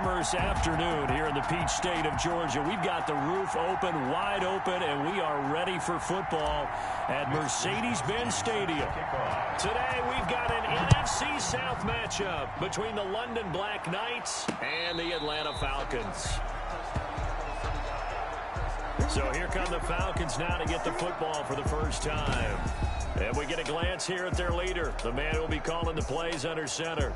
summer's afternoon here in the Peach State of Georgia. We've got the roof open, wide open, and we are ready for football at Mercedes-Benz Stadium. Today we've got an NFC South matchup between the London Black Knights and the Atlanta Falcons. So here come the Falcons now to get the football for the first time. And we get a glance here at their leader, the man who will be calling the plays under center.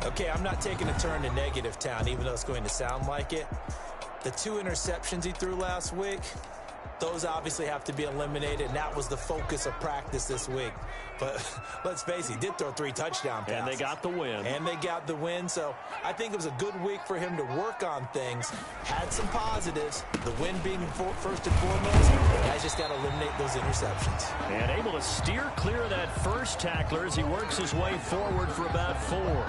Okay, I'm not taking a turn to negative town, even though it's going to sound like it. The 2 interceptions he threw last week, those obviously have to be eliminated, and that was the focus of practice this week. But let's face it, he did throw 3 touchdown passes. And they got the win. And they got the win, so I think it was a good week for him to work on things. Had some positives, the win being first and foremost. Guys just got to eliminate those interceptions. And able to steer clear of that first tackler as he works his way forward for about 4.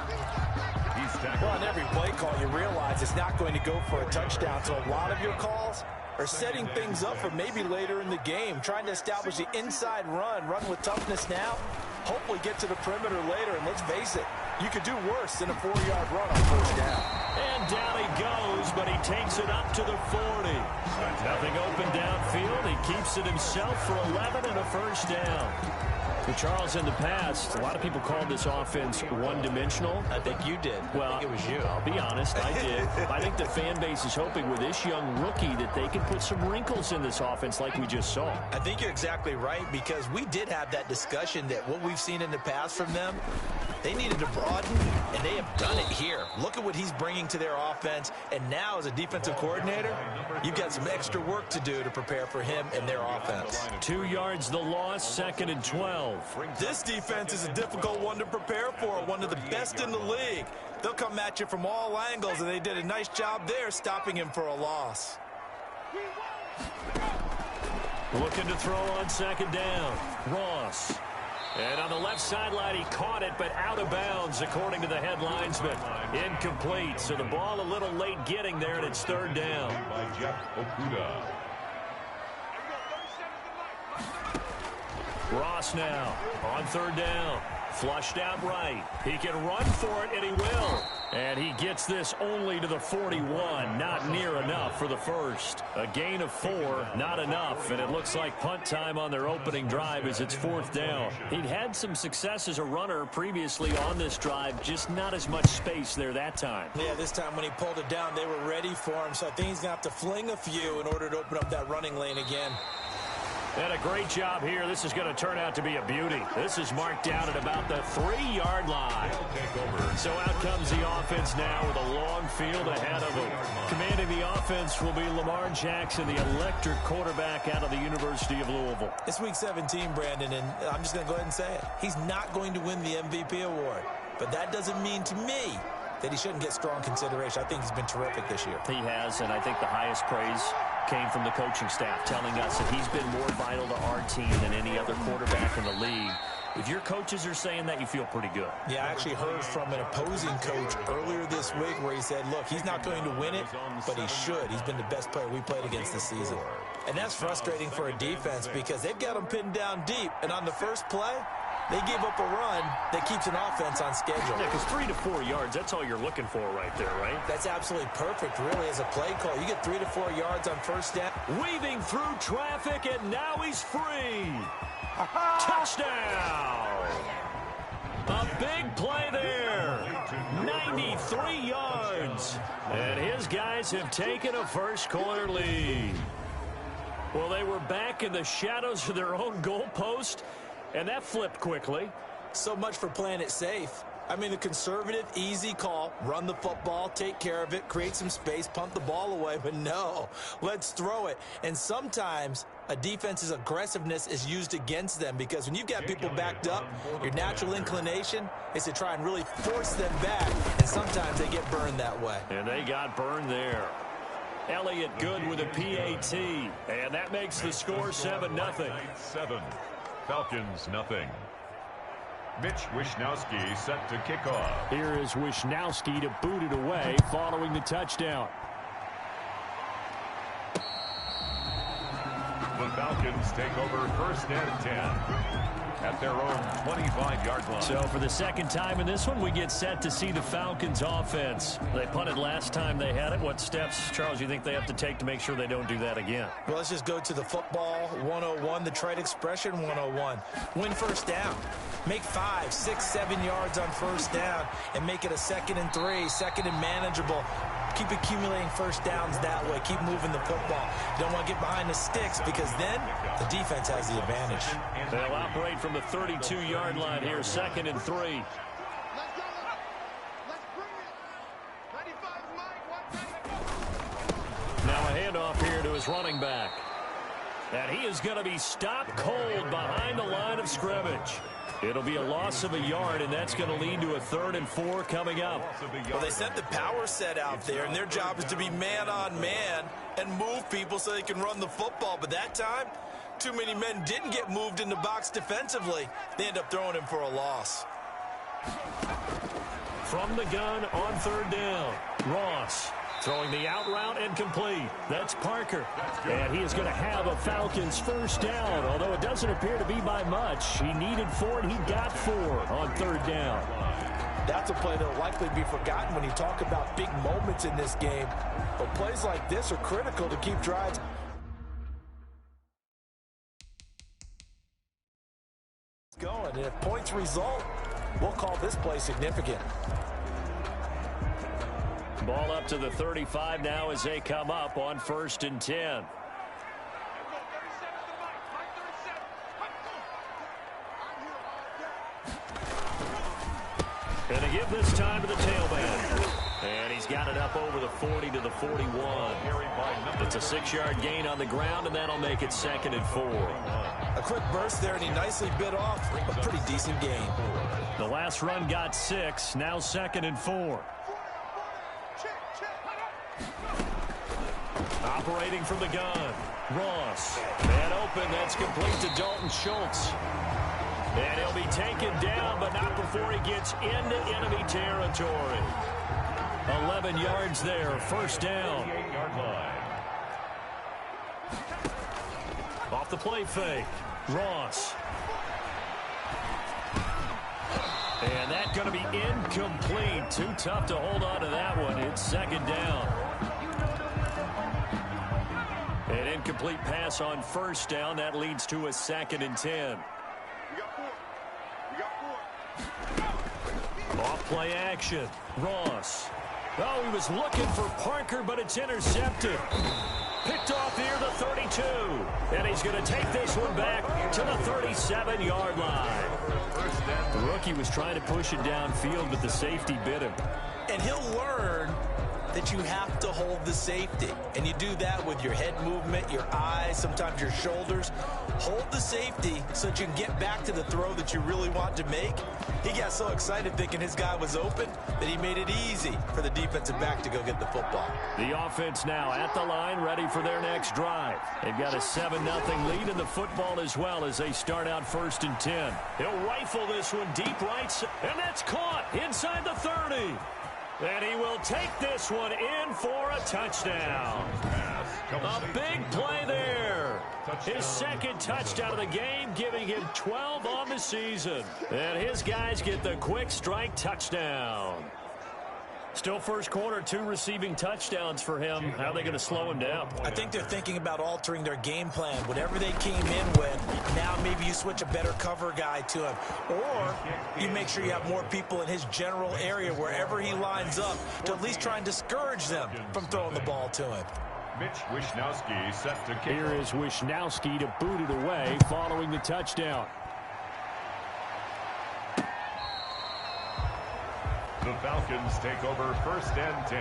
Well, on every play call, you realize it's not going to go for a touchdown, so a lot of your calls are setting things up for maybe later in the game, trying to establish the inside run with toughness now, hopefully get to the perimeter later, and let's face it, you could do worse than a 4-yard run on first down. And down he goes, but he takes it up to the 40. Nothing open downfield. He keeps it himself for 11 and a first down. Well, Charles, in the past, a lot of people called this offense one-dimensional. I think you did. Well, I think it was you. I'll be honest, I did. I think the fan base is hoping with this young rookie that they can put some wrinkles in this offense like we just saw. I think you're exactly right, because we did have that discussion that what we've seen in the past from them, they needed to broaden, and they have done it here. Look at what he's bringing to their offense, and now as a defensive coordinator, you've got some extra work to do to prepare for him and their offense. 2 yards the loss, 2nd and 12. This defense is a difficult one to prepare for, one of the best in the league. They'll come at you from all angles, and they did a nice job there stopping him for a loss. Looking to throw on 2nd down. Ross. And on the left sideline, he caught it, but out of bounds, according to the head linesman. Incomplete, so the ball a little late getting there, and it's 3rd down. Ross now on 3rd down. Flushed out right. He can run for it, and he will. And he gets this only to the 41. Not near enough for the first. A gain of 4, not enough. And it looks like punt time on their opening drive as it's 4th down. He'd had some success as a runner previously on this drive, just not as much space there that time. Yeah, this time when he pulled it down, they were ready for him. So I think he's going to have to fling a few in order to open up that running lane again. And a great job here. This is going to turn out to be a beauty. This is marked down at about the 3-yard line. So out comes the offense now with a long field ahead of them. Commanding the offense will be Lamar Jackson, the electric quarterback out of the University of Louisville. It's week 17, Brandon, and I'm just going to go ahead and say it. He's not going to win the MVP award. But that doesn't mean to me that he shouldn't get strong consideration. I think he's been terrific this year. He has, and I think the highest praise came from the coaching staff, telling us that he's been more vital to our team than any other quarterback in the league. If your coaches are saying that, you feel pretty good. Yeah, I actually heard from an opposing coach earlier this week where he said, look, he's not going to win it, but he should. He's been the best player we played against this season. And that's frustrating for a defense because they've got him pinned down deep, and on the first play, they give up a run that keeps an offense on schedule. Yeah, because 3 to 4 yards, that's all you're looking for right there, right? That's absolutely perfect, really, as a play call. You get 3 to 4 yards on first down. Weaving through traffic, and now he's free. Touchdown! A big play there. 93 yards. And his guys have taken a first-quarter lead. Well, they were back in the shadows of their own goalpost, and that flipped quickly. So much for playing it safe. I mean, the conservative, easy call, run the football, take care of it, create some space, punt the ball away. But no, let's throw it. And sometimes a defense's aggressiveness is used against them because when you've got people backed up, your natural inclination is to try and really force them back. And sometimes they get burned that way. And they got burned there. Elliott good with a PAT. And that makes the score 7-0. 7. Falcons, nothing. Mitch Wishnowsky set to kick off. Here is Wishnowsky to boot it away following the touchdown. The Falcons take over 1st and 10. at their own 25-yard line. So for the second time in this one, we get set to see the Falcons offense. They punted last time they had it. What steps, Charles, you think they have to take to make sure they don't do that again? Well, let's just go to the football 101, the trade expression 101. Win first down. Make 5, 6, 7 yards on first down and make it a 2nd and 3, 2nd and manageable. Keep accumulating first downs that way. Keep moving the football. You don't want to get behind the sticks because then the defense has the advantage. They'll operate from the 32-yard line here, 2nd and 3. Now a handoff here to his running back. And he is going to be stopped cold behind the line of scrimmage. It'll be a loss of a yard, and that's going to lead to a 3rd and 4 coming up. Well, they sent the power set out there, and their job is to be man-on-man and move people so they can run the football. But that time, too many men didn't get moved in the box defensively. They end up throwing him for a loss. From the gun on 3rd down, Ross throwing the out route and complete. That's Parker. And he is going to have a Falcons first down, although it doesn't appear to be by much. He needed 4, and he got 4 on 3rd down. That's a play that will likely be forgotten when you talk about big moments in this game. But plays like this are critical to keep drives going. And if points result, we'll call this play significant. Ball up to the 35 now as they come up on 1st and 10. Going to give this time to the tailback. And he's got it up over the 40 to the 41. It's a 6-yard gain on the ground, and that'll make it 2nd and 4. A quick burst there, and he nicely bit off a pretty decent gain. The last run got 6, now 2nd and 4. Operating from the gun, Ross. Man open, that's complete to Dalton Schultz. And he'll be taken down, but not before he gets into enemy territory. 11 yards there, 1st down. Off the play fake, Ross. And that's going to be incomplete. Too tough to hold on to that one. It's 2nd down. An incomplete pass on 1st down. That leads to a 2nd and 10. Off play action. Ross. Oh, he was looking for Parker, but it's intercepted. Picked off near the 32. And he's going to take this one back to the 37-yard line. The rookie was trying to push it downfield, but the safety bit him. And he'll learn that you have to hold the safety. And you do that with your head movement, your eyes, sometimes your shoulders. Hold the safety so that you can get back to the throw that you really want to make. He got so excited thinking his guy was open that he made it easy for the defensive back to go get the football. The offense now at the line, ready for their next drive. They've got a 7-0 lead in the football as well as they start out 1st and 10. He'll rifle this one deep right, and that's caught inside the 30. And he will take this one in for a touchdown. A big play there. His 2nd touchdown of the game, giving him 12 on the season. And his guys get the quick strike touchdown. Still first quarter, 2 receiving touchdowns for him. How are they going to slow him down? I think they're thinking about altering their game plan. Whatever they came in with, now maybe you switch a better cover guy to him. Or you make sure you have more people in his general area wherever he lines up to at least try and discourage them from throwing the ball to him. Mitch Wishnowsky set to kick. Here is Wishnowsky to boot it away following the touchdown. The Falcons take over 1st and 10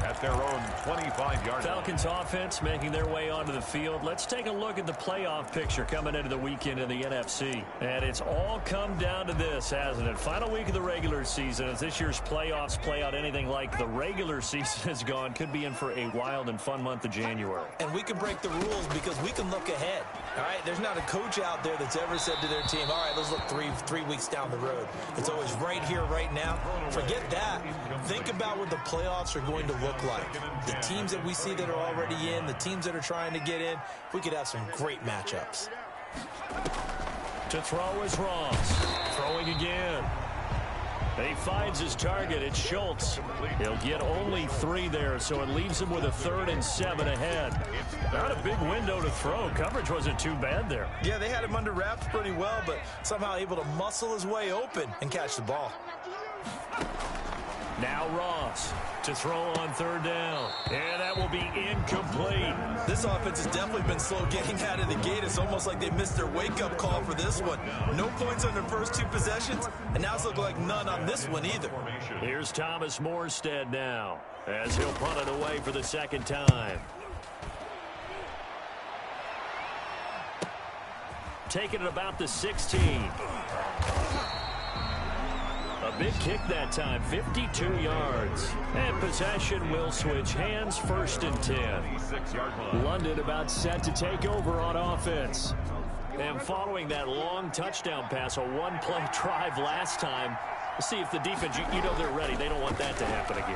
at their own 25-yard line. Falcons offense making their way onto the field. Let's take a look at the playoff picture coming into the weekend in the NFC. And it's all come down to this, hasn't it? Final week of the regular season. As this year's playoffs play out anything like the regular season has gone, could be in for a wild and fun month of January. And we can break the rules because we can look ahead. All right, there's not a coach out there that's ever said to their team, all right, let's look three weeks down the road. It's always right here, right now. Forget that. Think about what the playoffs are going to look like. The teams that we see that are already in, the teams that are trying to get in, we could have some great matchups. To throw is Ross. Throwing again. He finds his target. It's Schultz. He'll get only 3 there, so it leaves him with a 3rd and 7 ahead. Not a big window to throw. Coverage wasn't too bad there. Yeah, they had him under wraps pretty well, but somehow able to muscle his way open and catch the ball. Now Ross to throw on 3rd down. And that will be incomplete. This offense has definitely been slow getting out of the gate. It's almost like they missed their wake-up call for this one. No points on their first 2 possessions, and now it's looking like none on this one either. Here's Thomas Morstead now as he'll punt it away for the 2nd time. Taking it about the 16. A big kick that time, 52 yards. And possession will switch hands, 1st and 10. London about set to take over on offense. And following that long touchdown pass, a 1-play drive last time, let's see if the defense, you know they're ready. They don't want that to happen again.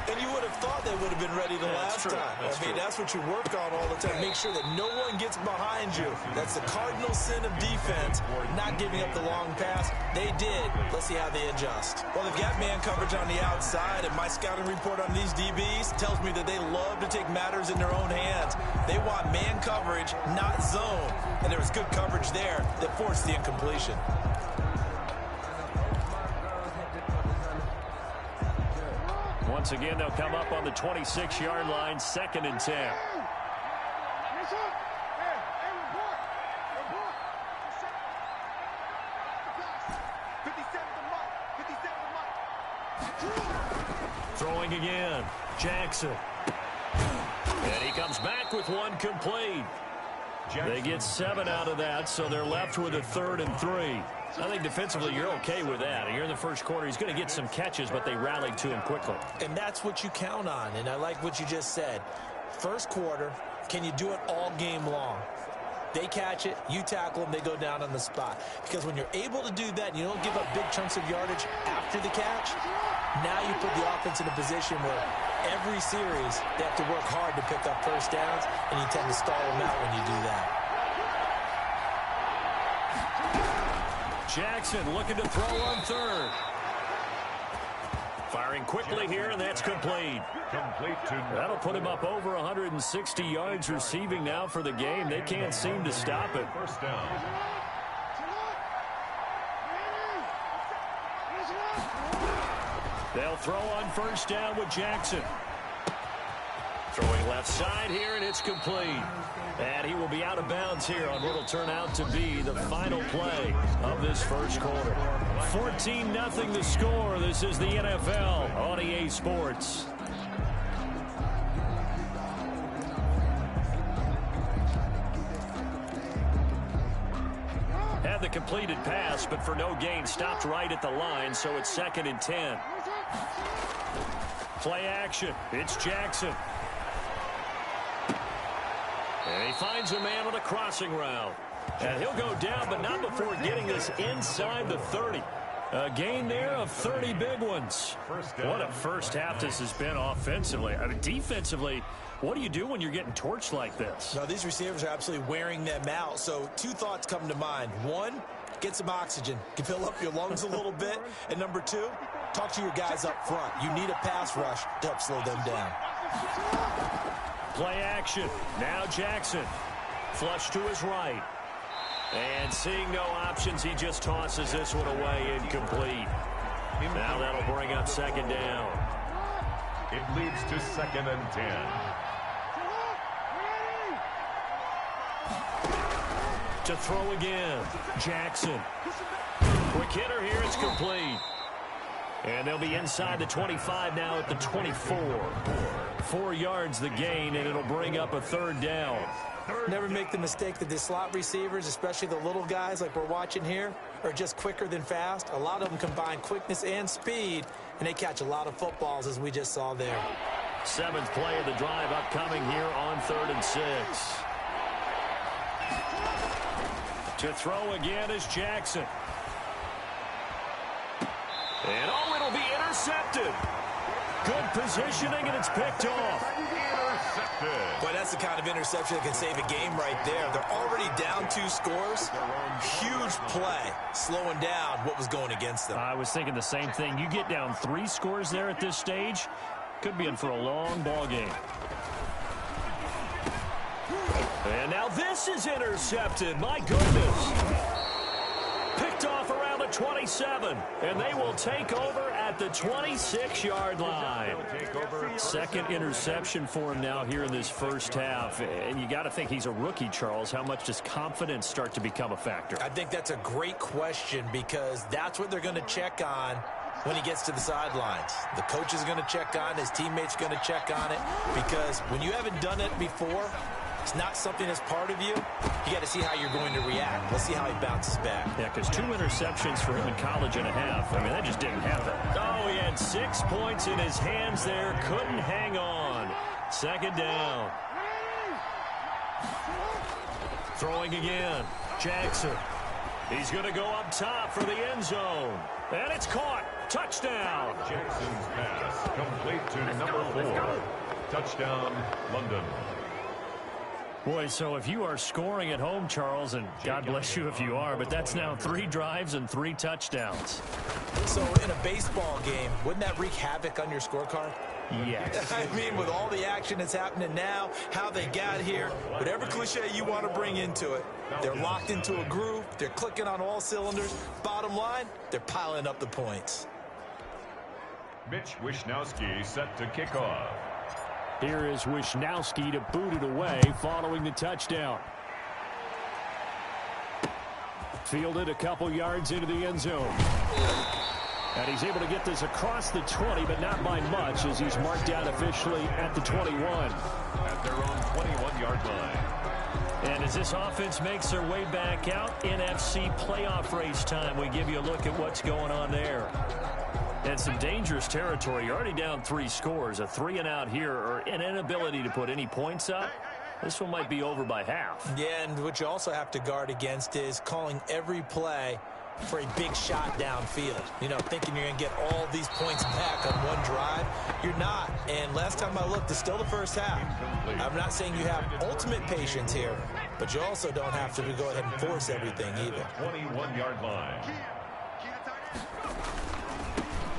And you would have thought they would have been ready the last time. That's what you work on all the time. Make sure that no one gets behind you. That's the cardinal sin of defense, not giving up the long pass. They did. Let's see how they adjust. Well, they've got man coverage on the outside, and my scouting report on these DBs tells me that they love to take matters in their own hands. They want man coverage, not zone. And there was good coverage there that forced the incompletion. Once again, they'll come up on the 26-yard line, 2nd and 10. Throwing again, Jackson. And he comes back with 1 complete. They get 7 out of that, so they're left with a 3rd and 3. I think defensively you're okay with that. Here in the first quarter, he's going to get some catches, but they rallied to him quickly. And that's what you count on, and I like what you just said. First quarter, can you do it all game long? They catch it, you tackle them, they go down on the spot. Because when you're able to do that and you don't give up big chunks of yardage after the catch, now you put the offense in a position where every series they have to work hard to pick up first downs, and you tend to stall them out when you do that. Jackson looking to throw on 3rd. Firing quickly here, and that's complete. That'll put him up over 160 yards receiving now for the game. They can't seem to stop it. First down. They'll throw on 1st down with Jackson. Throwing left side here, and it's complete. And he will be out of bounds here on what will turn out to be the final play of this first quarter. 14-0 the score. This is the NFL on EA Sports. Had the completed pass, but for no gain, stopped right at the line, so it's 2nd and 10. Play action. It's Jackson. And he finds a man on a crossing route. And he'll go down, but not before getting this inside the 30. A gain there of 30 big ones. What a first half this has been offensively. I mean, defensively, what do you do when you're getting torched like this? Now, these receivers are absolutely wearing them out. So 2 thoughts come to mind. 1, get some oxygen. You fill up your lungs a little bit. And number 2, talk to your guys up front. You need a pass rush to help slow them down. Play action. Now Jackson. Flush to his right. And seeing no options, he just tosses this one away, incomplete. Now that'll bring up 2nd down. It leads to 2nd and 10. To throw again, Jackson. Quick hitter here, it's complete. And they'll be inside the 25 now at the 24. 4 yards the gain, and it'll bring up a 3rd down. Never make the mistake that the slot receivers, especially the little guys like we're watching here, are just quicker than fast. A lot of them combine quickness and speed, and they catch a lot of footballs, as we just saw there. 7th play of the drive upcoming here on 3rd and 6. To throw again is Jackson. And it'll be intercepted. Good positioning, and it's picked off. Intercepted. Boy, that's the kind of interception that can save a game right there. They're already down 2 scores. Huge play, slowing down what was going against them. I was thinking the same thing. You get down 3 scores there at this stage, could be in for a long ball game. And now this is intercepted. My goodness. Picked off around the 27, and they will take over at the 26-yard line. Second interception for him now here in this first half. And you got to think he's a rookie, Charles. How much does confidence start to become a factor? I think that's a great question because that's what they're going to check on when he gets to the sidelines. The coach is going to check on it. His teammates going to check on it because when you haven't done it before, it's not something that's part of you. You got to see how you're going to react. Let's see how he bounces back. Yeah, because 2 interceptions for him in college and a half. I mean, that just didn't happen. Oh, he had 6 points in his hands there. Couldn't hang on. Second down. Throwing again. Jackson. He's going to go up top for the end zone. And it's caught. Touchdown. Jackson's pass complete to number 4. Touchdown, London. Boy, so if you are scoring at home, Charles, and God bless you if you are, but that's now 3 drives and 3 touchdowns. So in a baseball game, wouldn't that wreak havoc on your scorecard? Yes. I mean, with all the action that's happening now, how they got here, whatever cliche you want to bring into it, they're locked into a groove, they're clicking on all cylinders. Bottom line, they're piling up the points. Mitch Wishnowsky set to kick off. Here is Wishnowsky to boot it away following the touchdown. Fielded a couple yards into the end zone. And he's able to get this across the 20, but not by much as he's marked down officially at the 21. At their own 21-yard line. And as this offense makes their way back out, NFC playoff race time, we give you a look at what's going on there. And some dangerous territory. You're already down 3 scores. A 3-and-out here or an inability to put any points up. This one might be over by half. Yeah, and what you also have to guard against is calling every play for a big shot downfield. You know, thinking you're going to get all these points back on one drive. You're not. And last time I looked, it's still the first half. I'm not saying you have ultimate patience here, but you also don't have to go ahead and force everything either. 21-yard line.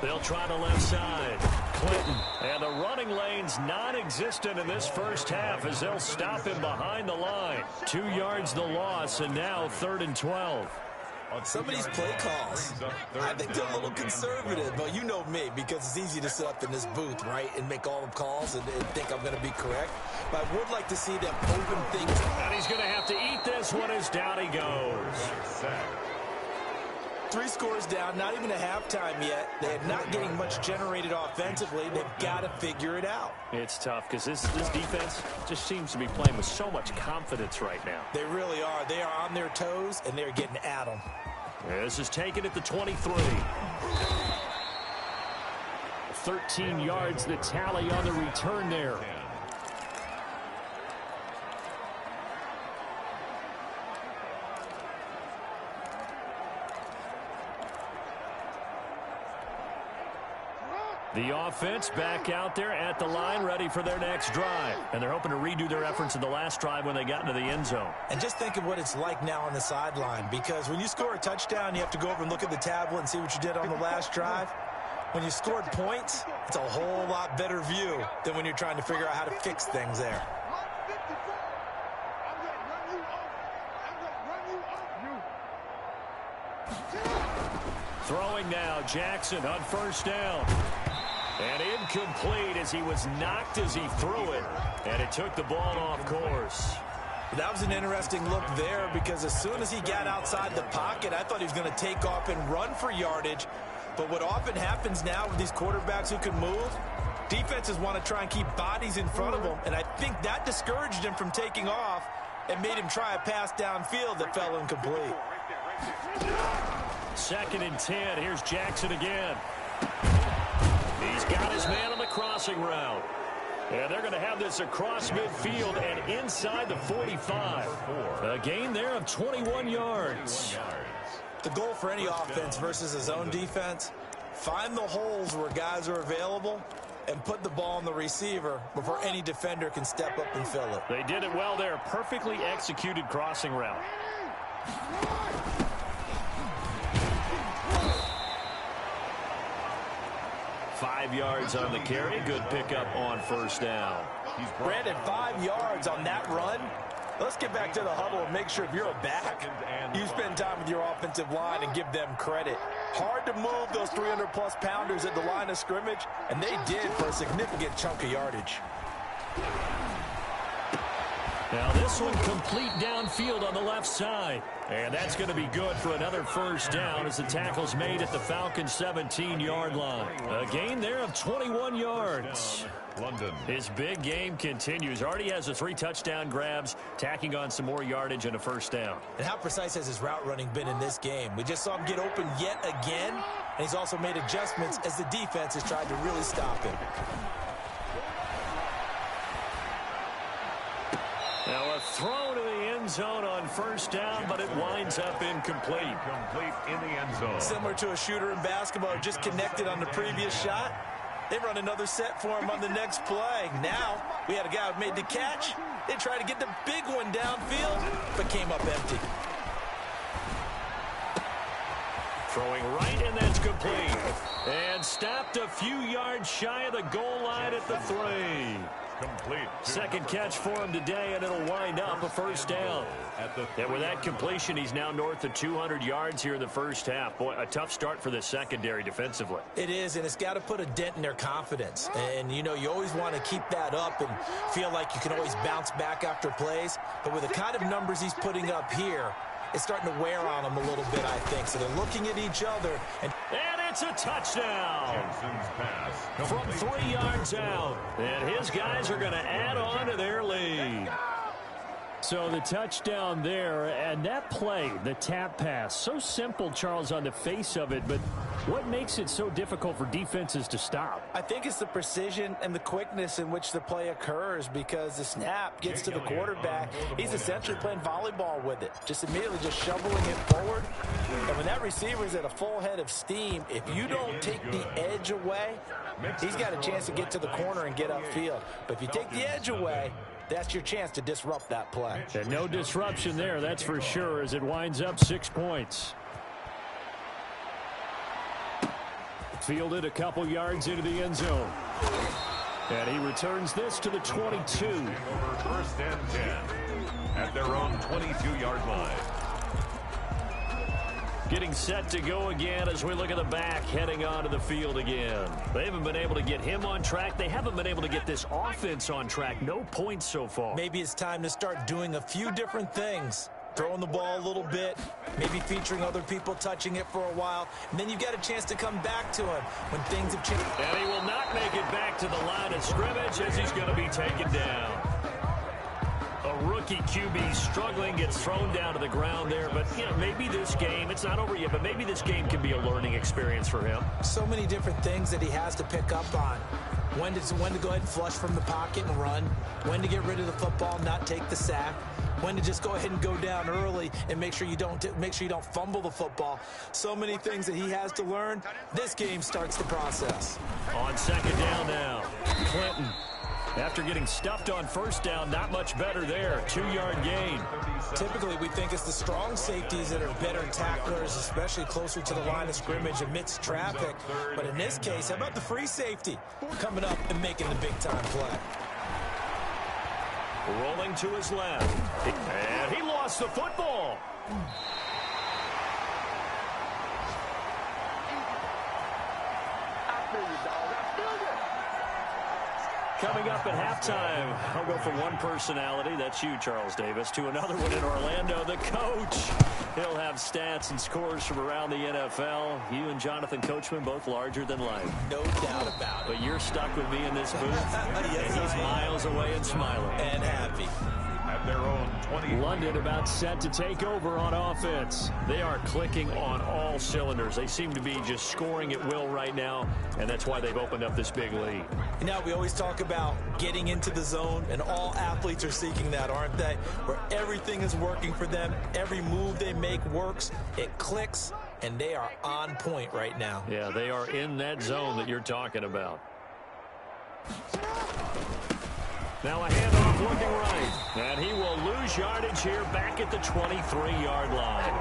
They'll try the left side. Clinton. And the running lane's non-existent in this first half as they'll stop him behind the line. 2 yards the loss, and now 3rd and 12. Some of these play calls, I think they're a little conservative, but you know me, because it's easy to sit up in this booth, right, and make all the calls and think I'm going to be correct. But I would like to see them open things. And he's going to have to eat this one as down he goes. 3 scores down, not even a halftime yet. They're not getting much generated offensively. They've got to figure it out. It's tough because this defense just seems to be playing with so much confidence right now. They really are. They are on their toes, and they're getting at them. This is taken at the 23. 13 yards the tally on the return there. The offense back out there at the line, ready for their next drive. And they're hoping to redo their efforts in the last drive when they got into the end zone. And just think of what it's like now on the sideline, because when you score a touchdown, you have to go over and look at the tablet and see what you did on the last drive. When you scored points, it's a whole lot better view than when you're trying to figure out how to fix things there. Throwing now, Jackson on first down. And incomplete as he was knocked as he threw it. And it took the ball off course. That was an interesting look there because as soon as he got outside the pocket, I thought he was going to take off and run for yardage. But what often happens now with these quarterbacks who can move, defenses want to try and keep bodies in front of them. And I think that discouraged him from taking off and made him try a pass downfield that fell incomplete. 2nd and 10. Here's Jackson again. He's got his man on the crossing route. And they're going to have this across midfield and inside the 45. A gain there of 21 yards. The goal for any offense versus his own defense, find the holes where guys are available and put the ball on the receiver before any defender can step up and fill it. They did it well there. Perfectly executed crossing route. 5 yards on the carry. Good pickup on first down. Brandon, 5 yards on that run. Let's get back to the huddle and make sure if you're a back, you spend time with your offensive line and give them credit. Hard to move those 300-plus pounders at the line of scrimmage, and they did for a significant chunk of yardage. Now this one complete downfield on the left side. And that's going to be good for another first down as the tackle's made at the Falcons' 17-yard line. A gain there of 21 yards. London. His big game continues. Already has the 3 touchdown grabs, tacking on some more yardage and a first down. And how precise has his route running been in this game? We just saw him get open yet again, and he's also made adjustments as the defense has tried to really stop him. Now a throw to the end zone on first down, but it winds up incomplete. Complete in the end zone. Similar to a shooter in basketball, just connected on the previous shot. They run another set for him on the next play. Now, we had a guy who made the catch. They tried to get the big one downfield, but came up empty. Throwing right, and that's complete. And stopped a few yards shy of the goal line at the 3. Complete. Second catch for him today, and it'll wind up a first down. And with that completion, he's now north of 200 yards here in the first half. Boy, a tough start for the secondary defensively. It is, and it's got to put a dent in their confidence. And, you know, you always want to keep that up and feel like you can always bounce back after plays. But with the kind of numbers he's putting up here, it's starting to wear on them a little bit, I think. So they're looking at each other. And it's a touchdown. Jensen's pass. From 3 yards out. And his guys are going to add on to their lead. So the touchdown there, and that play, the tap pass, so simple, Charles, on the face of it, but what makes it so difficult for defenses to stop? I think it's the precision and the quickness in which the play occurs, because the snap gets to the quarterback. He's essentially playing volleyball with it, just immediately just shoveling it forward. And when that receiver is at a full head of steam, if you don't take the edge away, he's got a chance to get to the corner and get upfield. But if you take the edge away, that's your chance to disrupt that play. And no disruption there, that's for sure, as it winds up 6 points. Fielded a couple yards into the end zone. And he returns this to the 22. First and 10 at their own 22-yard line. Getting set to go again as we look at the back heading onto the field again. They haven't been able to get him on track. They haven't been able to get this offense on track. No points so far. Maybe it's time to start doing a few different things. Throwing the ball a little bit, maybe featuring other people touching it for a while, and then you've got a chance to come back to him when things have changed. And he will not make it back to the line of scrimmage as he's going to be taken down. A rookie QB struggling, gets thrown down to the ground there. But, you know, maybe this game, it's not over yet, but maybe this game can be a learning experience for him. So many different things that he has to pick up on. When to go ahead and flush from the pocket and run. When to get rid of the football and not take the sack. When to just go ahead and go down early and make sure you don't fumble the football. So many things that he has to learn. This game starts the process. On second down now, Clinton. After getting stuffed on first down, not much better there. 2-yard gain. Typically, we think it's the strong safeties that are better tacklers, especially closer to the line of scrimmage amidst traffic. But in this case, how about the free safety coming up and making the big-time play? Rolling to his left. And he lost the football. Coming up at halftime, I'll go from one personality, that's you, Charles Davis, to another one in Orlando, the coach. He'll have stats and scores from around the NFL. You and Jonathan Coachman, both larger than life. No doubt about it. But you're stuck with me in this booth. Yes, and he's miles away and smiling. And happy. At their own 20. London about set to take over on offense. They are clicking on all cylinders. They seem to be just scoring at will right now, and that's why they've opened up this big lead. Now, we always talk about getting into the zone, and all athletes are seeking that, aren't they? Where everything is working for them. Every move they make works. It clicks, and they are on point right now. Yeah, they are in that zone that you're talking about. Now a handoff looking right. And he will lose yardage here back at the 23-yard line.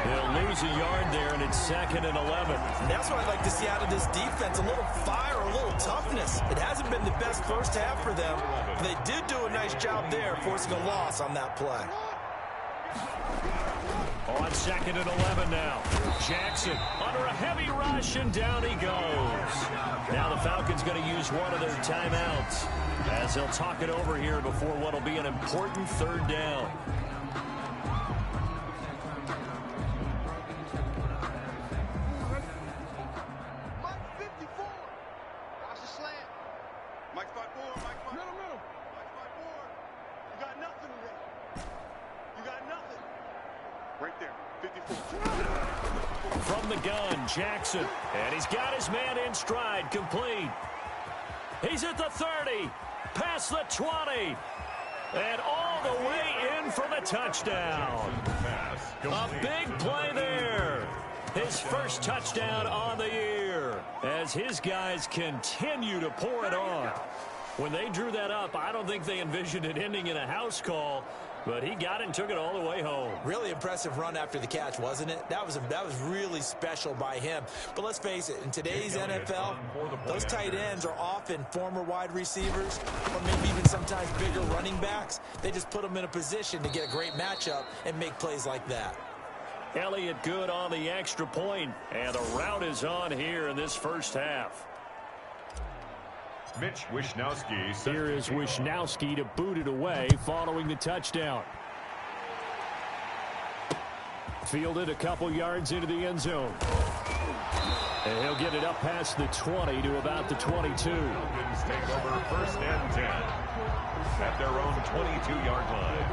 He'll lose a yard there, and it's 2nd and 11. And that's what I'd like to see out of this defense, a little fire, a little toughness. It hasn't been the best first half for them. They did do a nice job there, forcing a loss on that play. On 2nd and 11 now. Jackson under a heavy rush, and down he goes. Now the Falcons going to use one of their timeouts as they'll talk it over here before what will be an important 3rd down. From the gun, Jackson. And he's got his man in stride, complete. He's at the 30, past the 20, and all the way in for the touchdown. A big play there. His first touchdown on the year as his guys continue to pour it on. When they drew that up, I don't think they envisioned it ending in a house call, but he got it and took it all the way home. Really impressive run after the catch, wasn't it? That was really special by him. But let's face it, in today's NFL, those tight ends are often former wide receivers or maybe even sometimes bigger running backs. They just put them in a position to get a great matchup and make plays like that. Elliott good on the extra point, and the route is on here in this first half. Mitch Wishnowsky. Here is Wishnowsky to boot it away following the touchdown. Fielded a couple yards into the end zone. And he'll get it up past the 20 to about the 22. Falcons take over 1st and 10 at their own 22-yard line.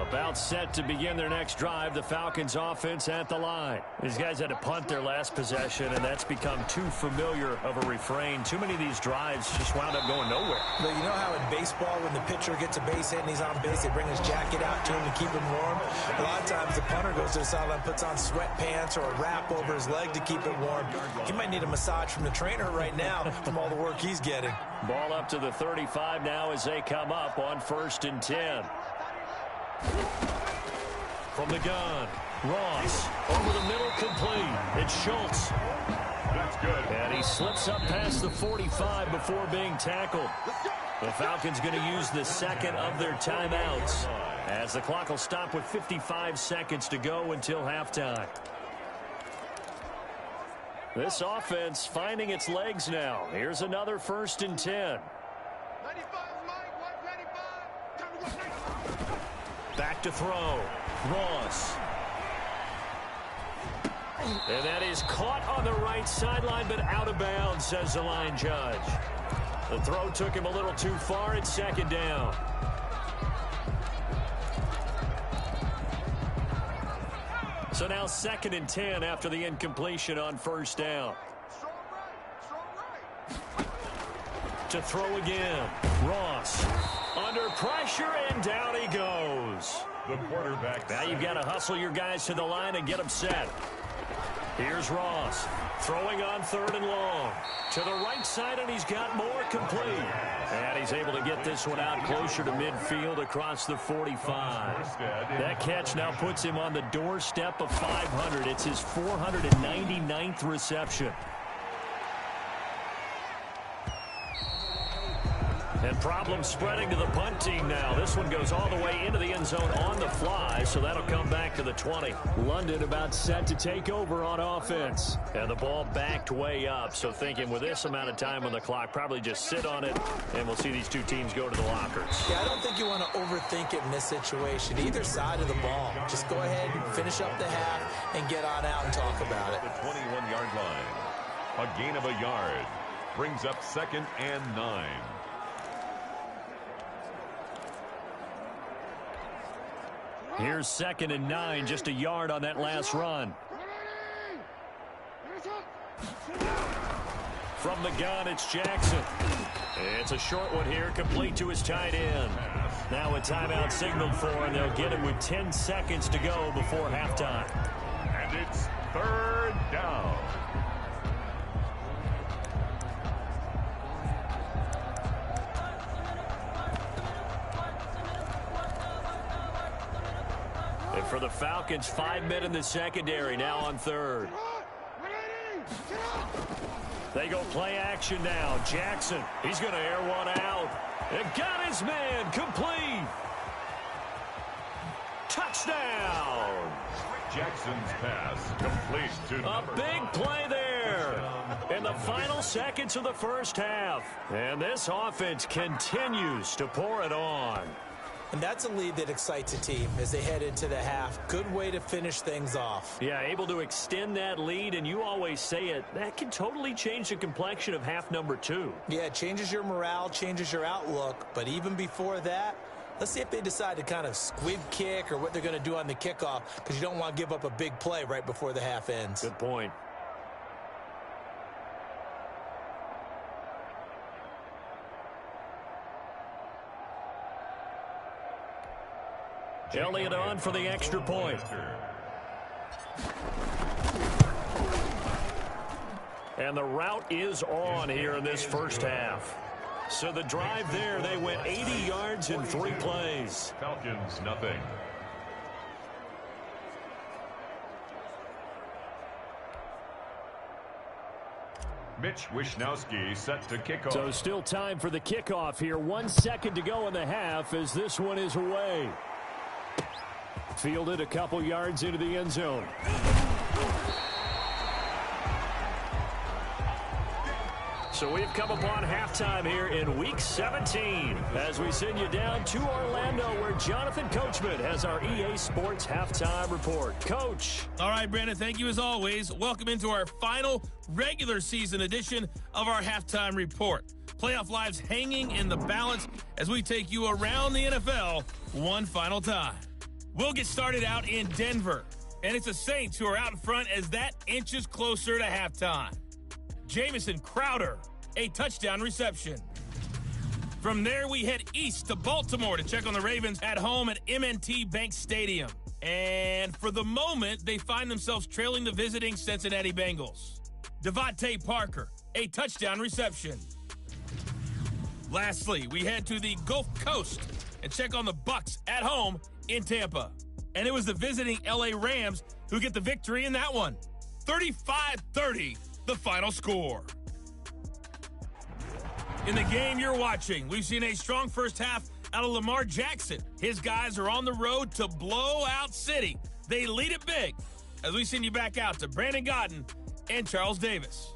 About set to begin their next drive. The Falcons offense at the line. These guys had to punt their last possession, and that's become too familiar of a refrain. Too many of these drives just wound up going nowhere. But you know how in baseball, when the pitcher gets a base hit and he's on base, they bring his jacket out to him to keep him warm? A lot of times the punter goes to the sideline, puts on sweatpants or a wrap over his leg to keep it warm. He might need a massage from the trainer right now from all the work he's getting. Ball up to the 35 now as they come up on 1st and 10. From the gun, Ross over the middle, complete. It's Schultz. That's good. And he slips up past the 45 before being tackled. The Falcons going to use the 2nd of their timeouts as the clock will stop with 55 seconds to go until halftime. This offense finding its legs now. Here's another 1st and 10. Back to throw. Ross. And that is caught on the right sideline, but out of bounds, says the line judge. The throw took him a little too far. It's 2nd down. So now 2nd and 10 after the incompletion on 1st down. To throw again. Ross under pressure, and down he goes. The quarterback. Now you've got to hustle your guys to the line and get them set. Here's Ross throwing on 3rd and long. To the right side, and he's got more, complete. And he's able to get this one out closer to midfield across the 45. That catch now puts him on the doorstep of 500. It's his 499th reception. And problems spreading to the punt team now. This one goes all the way into the end zone on the fly, so that'll come back to the 20. London about set to take over on offense. And the ball backed way up, so thinking with this amount of time on the clock, probably just sit on it, and we'll see these two teams go to the lockers. Yeah, I don't think you want to overthink it in this situation. Either side of the ball. Just go ahead and finish up the half and get on out and talk about it. The 21-yard line. A gain of a yard. Brings up 2nd and 9. Here's 2nd and 9, just a yard on that last run. From the gun, it's Jackson. It's a short one here, complete to his tight end. Now a timeout signaled for, and they'll get it with 10 seconds to go before halftime. And it's 3rd down. And for the Falcons, 5 men in the secondary, now on 3rd. They go play action now. Jackson, he's going to air one out. And got his man complete. Touchdown. Jackson's pass complete to a big play there in the final seconds of the first half. And this offense continues to pour it on. And that's a lead that excites a team as they head into the half. Good way to finish things off. Yeah, able to extend that lead, and you always say it, that can totally change the complexion of half number 2. Yeah, it changes your morale, changes your outlook. But even before that, let's see if they decide to kind of squib kick or what they're going to do on the kickoff, because you don't want to give up a big play right before the half ends. Good point. Elliott on for the extra point. And the route is on here in this first half. So the drive there, they went 80 yards in 3 plays. Falcons, nothing. Mitch Wishnowsky set to kick off. So still time for the kickoff here. 1 second to go in the half as this one is away. Fielded a couple yards into the end zone. So we've come upon halftime here in Week 17 as we send you down to Orlando where Jonathan Coachman has our EA Sports Halftime Report. Coach. All right, Brandon, thank you as always. Welcome into our final regular season edition of our Halftime Report. Playoff lives hanging in the balance as we take you around the NFL one final time. We'll get started out in Denver, and it's the Saints who are out in front as that inches closer to halftime. Jamison Crowder, a touchdown reception. From there, we head east to Baltimore to check on the Ravens at home at M&T Bank Stadium. And for the moment, they find themselves trailing the visiting Cincinnati Bengals. Devontae Parker, a touchdown reception. Lastly, we head to the Gulf Coast and check on the Bucs at home in Tampa. And it was the visiting LA Rams who get the victory in that one. 35-30, the final score. In the game you're watching, we've seen a strong first half out of Lamar Jackson. His guys are on the road to blow out City. They lead it big as we send you back out to Brandon Godden and Charles Davis.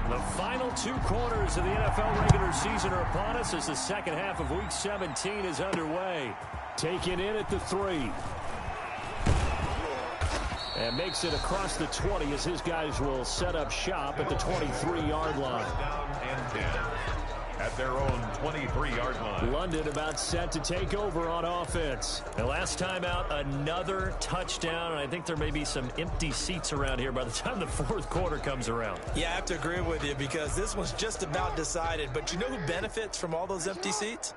The final 2 quarters of the NFL regular season are upon us as the second half of Week 17 is underway. Taken in at the 3. And makes it across the 20 as his guys will set up shop at the 23-yard line. Down and 10 at their own 23-yard line. London about set to take over on offense. And last time out, another touchdown. And I think there may be some empty seats around here by the time the fourth quarter comes around. Yeah, I have to agree with you because this one's just about decided. But you know who benefits from all those empty seats?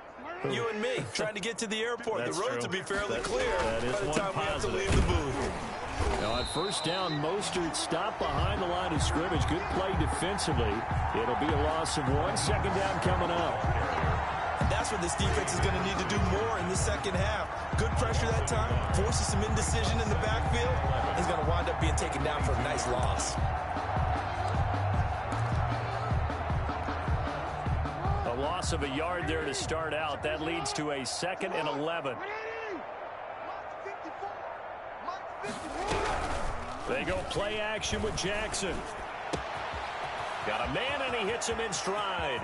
You and me, trying to get to the airport. The roads will be fairly clear by the time we have to leave the booth. Now on first down, Mostert stopped behind the line of scrimmage. Good play defensively. It'll be a loss of 1. Second down coming up. And that's what this defense is going to need to do more in the second half. Good pressure that time, forces some indecision in the backfield. He's going to wind up being taken down for a nice loss. A loss of a yard there to start out. That leads to a 2nd and 11. They go play action with Jackson. Got a man, and he hits him in stride.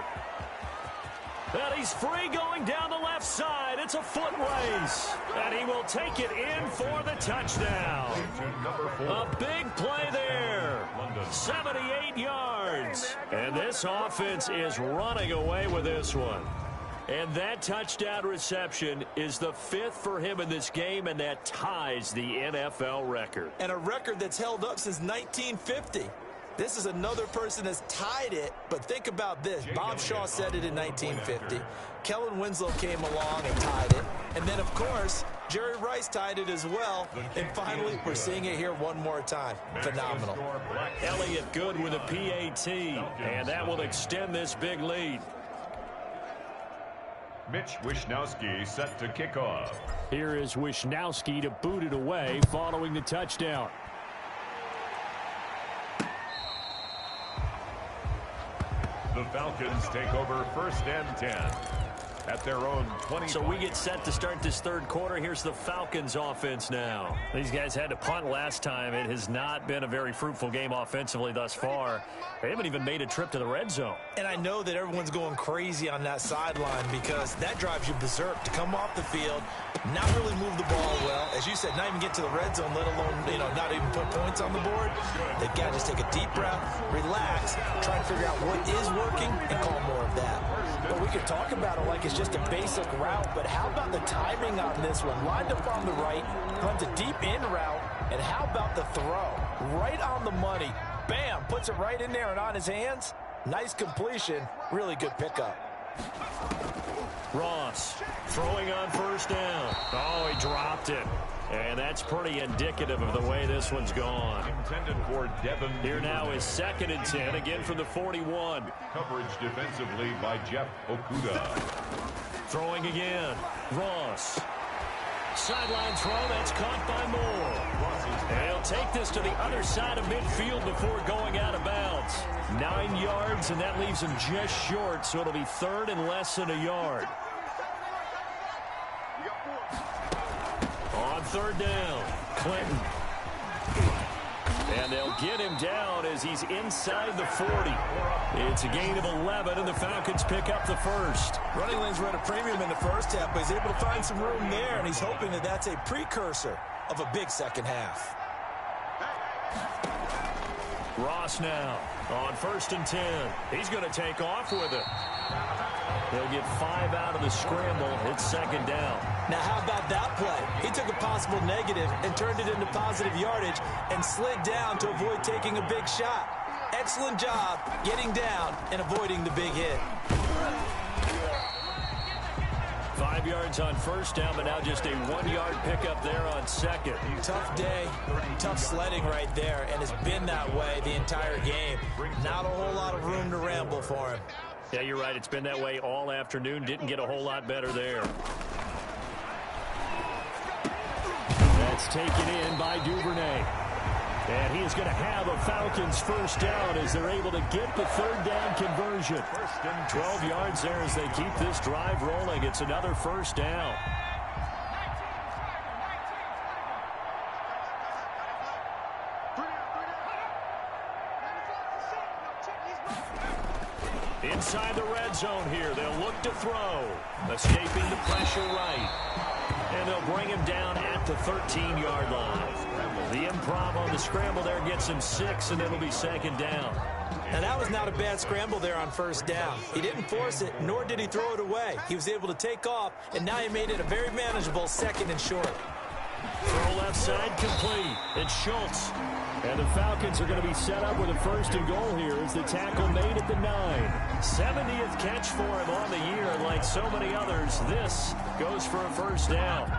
And he's free going down the left side. It's a foot race. And he will take it in for the touchdown. A big play there. 78 yards. And this offense is running away with this one. And that touchdown reception is the 5th for him in this game, and that ties the NFL record. And a record that's held up since 1950. This is another person that's tied it, but think about this. Bob Shaw said it in 1950. Kellen Winslow came along and tied it. And then, of course, Jerry Rice tied it as well. And finally, we're seeing it here one more time. Phenomenal. Elliott good with a PAT, and that will extend this big lead. Mitch Wishnowsky set to kick off. Here is Wishnowsky to boot it away following the touchdown. The Falcons take over 1st and 10 at their own 20. So we get set to start this third quarter. Here's the Falcons offense now. These guys had to punt last time. It has not been a very fruitful game offensively thus far. They haven't even made a trip to the red zone. And I know that everyone's going crazy on that sideline because that drives you berserk to come off the field, not really move the ball well. As you said, not even get to the red zone, let alone, not even put points on the board. They've got to just take a deep breath, relax, try to figure out what is working, and call more of that. But we could talk about it like it's just a basic route, but how about the timing on this one? Lined up on the right, runs a deep in route, and how about the throw? Right on the money. Bam, puts it right in there and on his hands. Nice completion, really good pickup. Ross throwing on 1st down. Oh, he dropped it. And that's pretty indicative of the way this one's gone. Intended for Devin. Here now is 2nd and 10, again from the 41. Coverage defensively by Jeff Okuda. Throwing again. Ross. Sideline throw, that's caught by Moore. And he'll take this to the other side of midfield before going out of bounds. 9 yards, and that leaves him just short, so it'll be 3rd and less than a yard. On 3rd down, Clinton. And they'll get him down as he's inside the 40. It's a gain of 11, and the Falcons pick up the first. Running lanes were at a premium in the first half, but he's able to find some room there, and he's hoping that that's a precursor of a big second half. Ross now on 1st and 10. He's going to take off with it. They'll get 5 out of the scramble. It's 2nd down. Now, how about that play? He took a possible negative and turned it into positive yardage and slid down to avoid taking a big shot. Excellent job getting down and avoiding the big hit. 5 yards on 1st down, but now just a 1-yard pickup there on 2nd. Tough day, tough sledding right there, and it's been that way the entire game. Not a whole lot of room to ramble for him. Yeah, you're right. It's been that way all afternoon. Didn't get a whole lot better there. That's taken in by Duvernay. And he is going to have a Falcons 1st down as they're able to get the 3rd down conversion. 12 yards there as they keep this drive rolling. It's another 1st down. Inside the red zone here. They'll look to throw. Escaping the pressure right. And they'll bring him down at the 13-yard line. The improv on the scramble there gets him 6, and it'll be 2nd down. Now, that was not a bad scramble there on 1st down. He didn't force it, nor did he throw it away. He was able to take off, and now he made it a very manageable 2nd and short. Throw left side complete. It's Schultz. And the Falcons are going to be set up with a 1st and goal here as the tackle made at the 9. 70th catch for him on the year. And like so many others, this goes for a 1st down.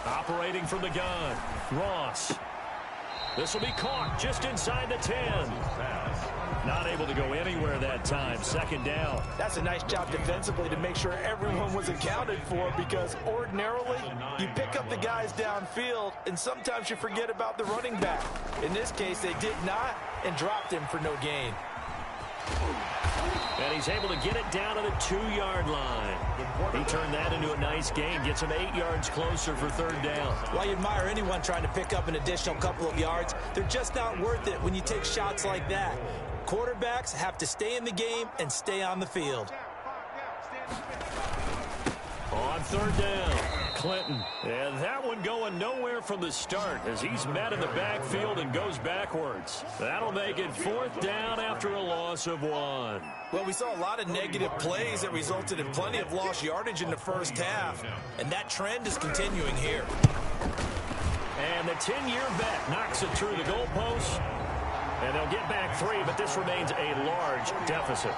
Operating from the gun, Ross. This will be caught just inside the 10. Not able to go anywhere that time. 2nd down. That's a nice job defensively to make sure everyone was accounted for, because ordinarily you pick up the guys downfield and sometimes you forget about the running back. In this case, they did not and dropped him for no gain. And he's able to get it down to the 2-yard line. He turned that into a nice gain. Gets him 8 yards closer for 3rd down. While you admire anyone trying to pick up an additional couple of yards, they're just not worth it when you take shots like that. Quarterbacks have to stay in the game and stay on the field. On 3rd down, Clinton. And that one going nowhere from the start as he's met in the backfield and goes backwards. That'll make it 4th down after a loss of 1. Well, we saw a lot of negative plays that resulted in plenty of lost yardage in the first half, and that trend is continuing here. And the 10-year vet knocks it through the goalpost, and they'll get back 3, but this remains a large deficit.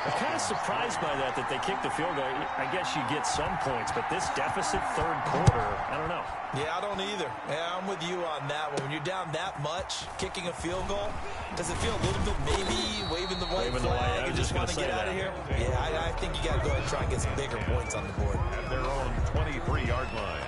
I'm kind of surprised by that they kicked the field goal. I guess you get some points, but this deficit 3rd quarter, I don't know. Yeah, I don't either. Yeah, I'm with you on that one. When you're down that much, kicking a field goal, does it feel a little bit maybe waving the white flag and just want to get out of here? Yeah, I think you got to go ahead and try and get some bigger points on the board. At their own 23-yard line.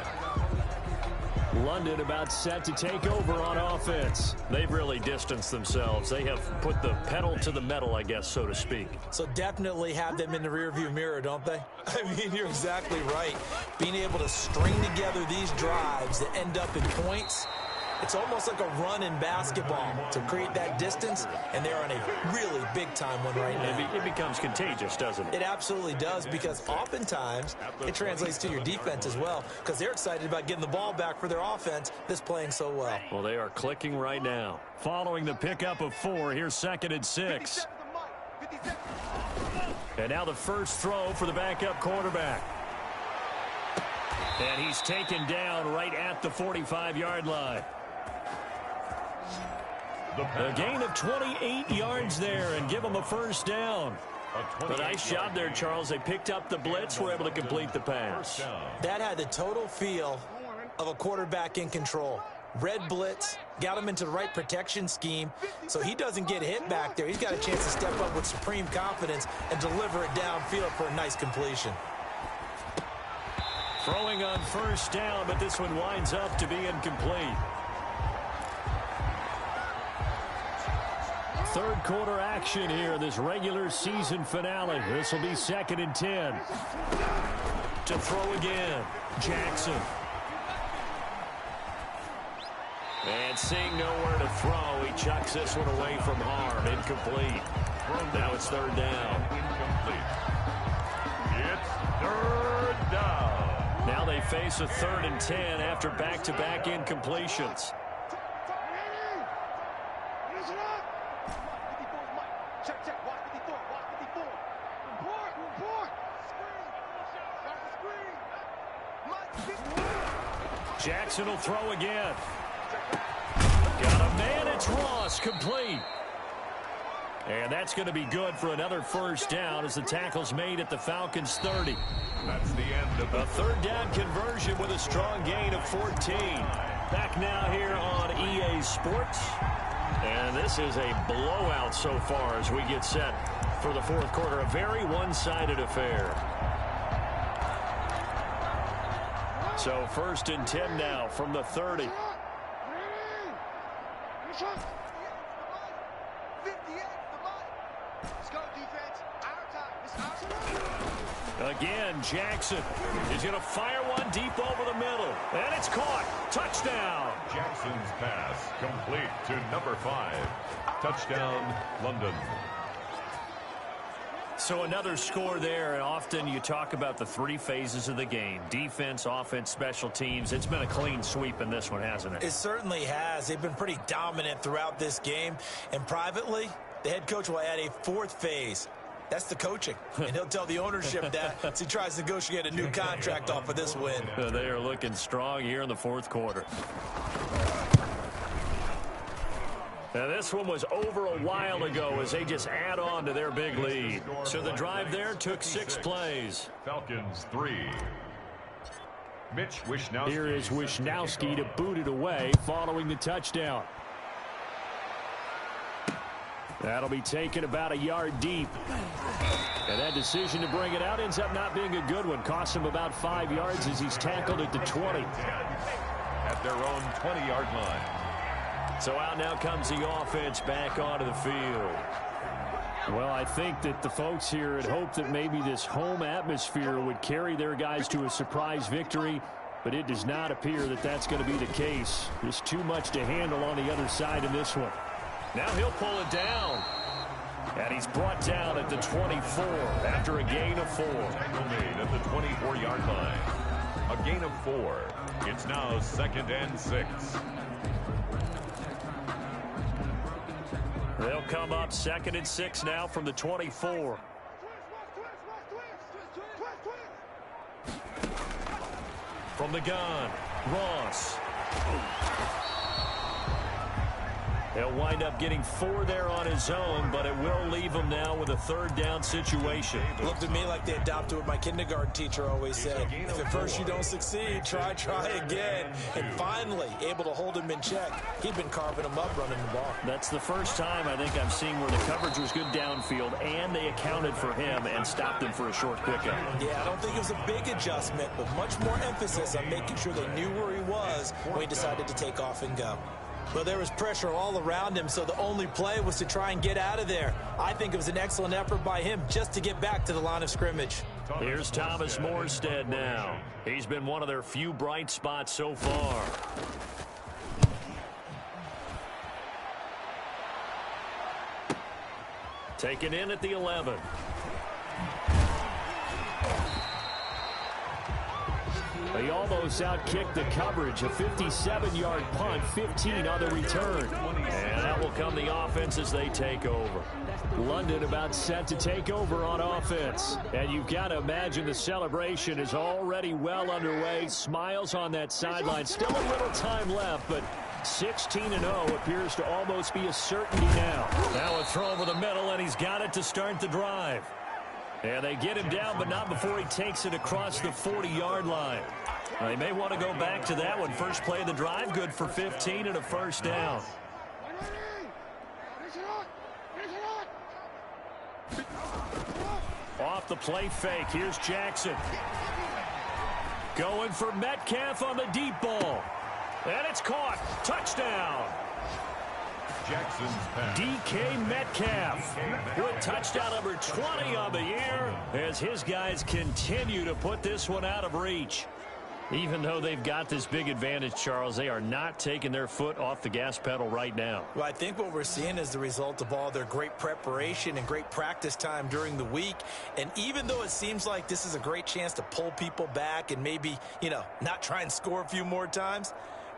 London about set to take over on offense. They've really distanced themselves. They have put the pedal to the metal, I guess, so to speak. So definitely have them in the rearview mirror, don't they? I mean, you're exactly right. Being able to string together these drives that end up in points, it's almost like a run in basketball to create that distance, and they're on a really big-time one right now. It becomes contagious, doesn't it? It absolutely does, because oftentimes it translates to your defense as well, because they're excited about getting the ball back for their offense that's playing so well. Well, they are clicking right now. Following the pickup of 4, here's 2nd and 6. And now the first throw for the backup quarterback. And he's taken down right at the 45-yard line. A gain of 28 yards there and give them a first down. A nice job there, Charles. They picked up the blitz, were able to complete the pass. That had the total feel of a quarterback in control. Red blitz, got him into the right protection scheme, so he doesn't get hit back there. He's got a chance to step up with supreme confidence and deliver it downfield for a nice completion. Throwing on first down, but this one winds up to be incomplete. 3rd quarter action here, this regular season finale. This will be 2nd and 10. To throw again, Jackson. And seeing nowhere to throw, he chucks this one away from harm. Incomplete. Now it's 3rd down. Incomplete. It's 3rd down. Now they face a 3rd and 10 after back-to-back incompletions. Jackson will throw again. Got a man, it's Ross, complete. And that's going to be good for another first down as the tackle's made at the Falcons' 30. That's the end of a 3rd down conversion with a strong gain of 14. Back now here on EA Sports. And this is a blowout so far as we get set for the 4th quarter. A very one-sided affair. So 1st and 10 now from the 30. Again, Jackson is going to fire one deep over the middle. And it's caught. Touchdown. Jackson's pass complete to number 5. Touchdown, London. So another score there, and often you talk about the 3 phases of the game. Defense, offense, special teams. It's been a clean sweep in this one, hasn't it? It certainly has. They've been pretty dominant throughout this game. And privately, the head coach will add a 4th phase. That's the coaching. And he'll tell the ownership that as he tries to negotiate a new contract off of this win. They are looking strong here in the 4th quarter. Now, this one was over a while ago as they just add on to their big lead. So the drive there took 6 plays. Falcons 3. Mitch Wishnowsky. Here is Wishnowsky to boot it away following the touchdown. That'll be taken about a yard deep. And that decision to bring it out ends up not being a good one. Costs him about 5 yards as he's tackled at the 20. At their own 20-yard line. So out now comes the offense back onto the field. Well, I think that the folks here had hoped that maybe this home atmosphere would carry their guys to a surprise victory, but it does not appear that that's going to be the case. There's too much to handle on the other side in this one. Now he'll pull it down. And he's brought down at the 24 after a gain of 4. Tackle made at the 24-yard line. A gain of 4. It's now 2nd and 6. They'll come up 2nd and 6 now from the 24. From the gun, Ross. He'll wind up getting 4 there on his own, but it will leave him now with a 3rd down situation. Looked to me like they adopted what my kindergarten teacher always said. If at first you don't succeed, try again. And finally, able to hold him in check. He'd been carving him up running the ball. That's the first time I think I've seen where the coverage was good downfield, and they accounted for him and stopped him for a short pickup. Yeah, I don't think it was a big adjustment, but much more emphasis on making sure they knew where he was when he decided to take off and go. Well, there was pressure all around him, so the only play was to try and get out of there. I think it was an excellent effort by him just to get back to the line of scrimmage. Here's Thomas Morstead now. He's been one of their few bright spots so far. Taken in at the 11. They almost outkicked the coverage. A 57-yard punt, 15 on the return. And that will come the offense as they take over. London about set to take over on offense. And you've got to imagine the celebration is already well underway. Smiles on that sideline. Still a little time left, but 16-0 appears to almost be a certainty now. Now a throw over the middle, and he's got it to start the drive. And they get him down, but not before he takes it across the 40-yard line. They may want to go back to that one. First play of the drive, good for 15 and a 1st down. Off the play fake, here's Jackson. Going for Metcalf on the deep ball. And it's caught. Touchdown. Jackson's pass. DK Metcalf with touchdown number 20 on the year as his guys continue to put this one out of reach. Even though they've got this big advantage, Charles, they are not taking their foot off the gas pedal right now. Well, I think what we're seeing is the result of all their great preparation and great practice time during the week. And even though it seems like this is a great chance to pull people back and maybe, not try and score a few more times,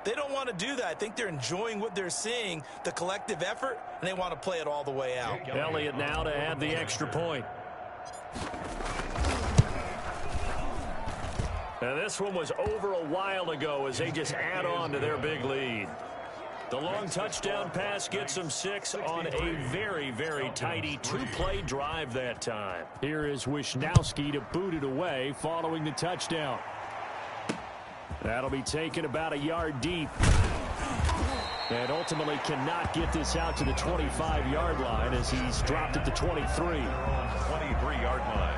they don't want to do that. I think they're enjoying what they're seeing, the collective effort, and they want to play it all the way out. Elliott now to add the extra point. Now this one was over a while ago as they just add on to their big lead. The long touchdown pass gets them 6 on a very, very tidy 2-play drive that time. Here is Wisnowski to boot it away following the touchdown. That'll be taken about a yard deep. And ultimately cannot get this out to the 25-yard line as he's dropped at the 23. 23-yard line.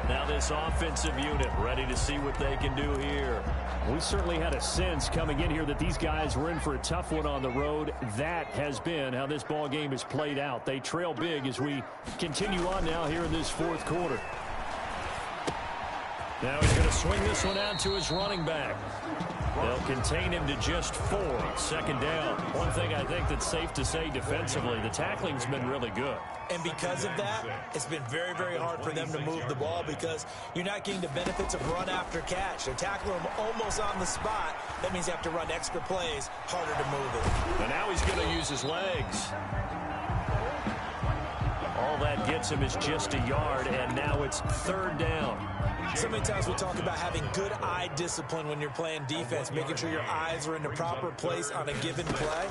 Now this offensive unit ready to see what they can do here. We certainly had a sense coming in here that these guys were in for a tough one on the road. That has been how this ball game has played out. They trail big as we continue on now here in this 4th quarter. Now he's going to swing this one out to his running back. They'll contain him to just 4. 2nd down. One thing I think that's safe to say defensively, the tackling's been really good. And because of that, it's been very, very hard for them to move the ball because you're not getting the benefits of run after catch. They're tackling him almost on the spot. That means you have to run extra plays, harder to move it. And now he's going to use his legs. All that gets him is just a yard, and now it's 3rd down. So many times we talk about having good eye discipline when you're playing defense, making sure your eyes are in the proper place on a given play.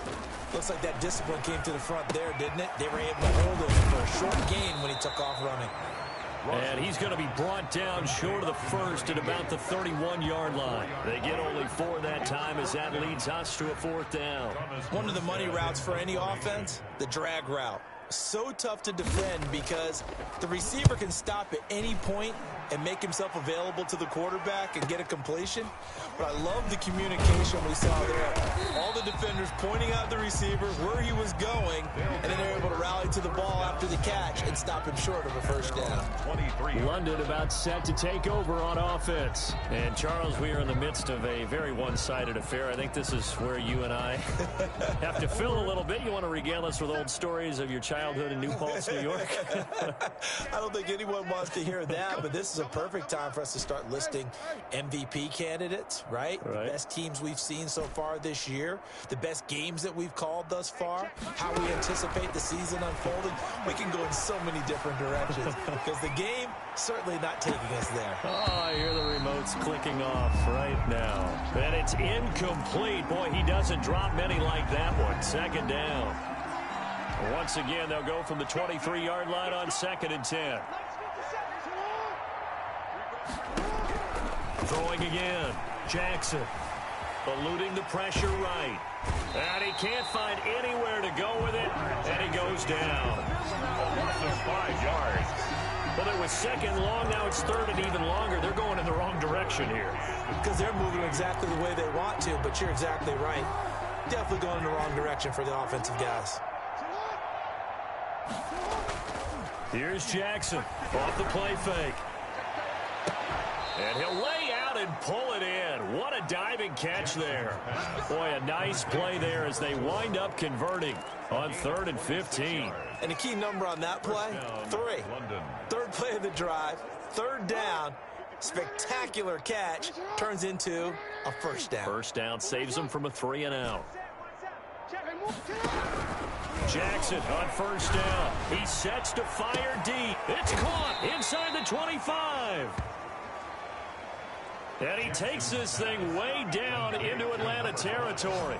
Looks like that discipline came to the front there, didn't it? They were able to hold him for a short gain when he took off running. And he's going to be brought down short of the 1st at about the 31-yard line. They get only 4 that time as that leads us to a 4th down. One of the money routes for any offense, the drag route. So tough to defend because the receiver can stop at any point and make himself available to the quarterback and get a completion. But I love the communication we saw there. All the defenders pointing out the receiver where he was going, and then they're able to rally to the ball after the catch and stop him short of a 1st down. London about set to take over on offense. And Charles, we are in the midst of a very one-sided affair. I think this is where you and I have to fill a little bit. You want to regale us with old stories of your childhood childhood in New Paltz, New York? I don't think anyone wants to hear that, but this is a perfect time for us to start listing MVP candidates, right? The best teams we've seen so far this year, the best games that we've called thus far, how we anticipate the season unfolding. We can go in so many different directions because the game certainly not taking us there. Oh, I hear the remote's clicking off right now. And it's incomplete. Boy, he doesn't drop many like that one. Second down. Once again, they'll go from the 23-yard line on 2nd and 10. Throwing again. Jackson eluding the pressure right. And he can't find anywhere to go with it, and he goes down. A loss of 5 yards. Well, it was second long. Now it's third and even longer. They're going in the wrong direction here. Because they're moving exactly the way they want to, but you're exactly right. Definitely going in the wrong direction for the offensive guys. Here's Jackson off the play fake. And he'll lay out and pull it in. What a diving catch there. Boy, a nice play there as they wind up converting on 3rd and 15. And the key number on that play, 3. Third play of the drive, 3rd down. Spectacular catch turns into a first down. First down saves them from a 3-and-out. Jackson on first down. He sets to fire deep. It's caught inside the 25. And he takes this thing way down into Atlanta territory.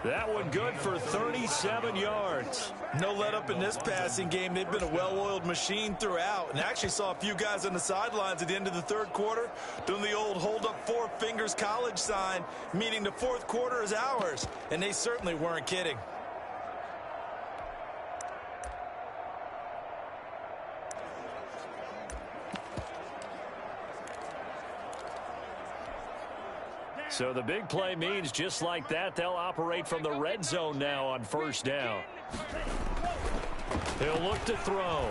That one good for 37 yards. No let up in this passing game. They've been a well-oiled machine throughout. And actually saw a few guys on the sidelines at the end of the 3rd quarter doing the old hold up 4 fingers college sign, meaning the 4th quarter is ours. And they certainly weren't kidding. So the big play means just like that, they'll operate from the red zone now on first down. He'll look to throw.